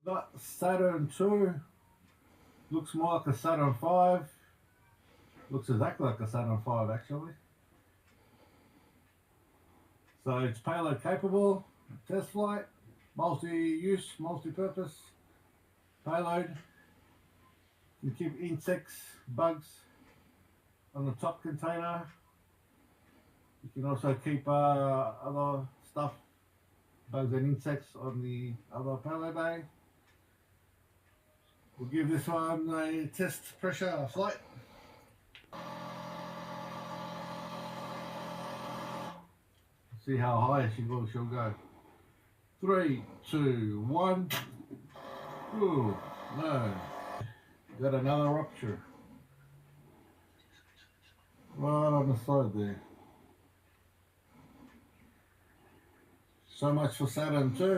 Got Saturn 2. Looks more like a Saturn 5. Looks exactly like a Saturn 5 actually. So it's payload capable, test flight, multi-use, multi-purpose payload. You can keep insects, bugs on the top container. You can also keep other stuff, bugs and insects on the other payload bay. We'll give this one a test pressure flight. See how high she'll go. 3, 2, 1. Ooh, no. Got another rupture. Right on the side there. So much for Saturn 2.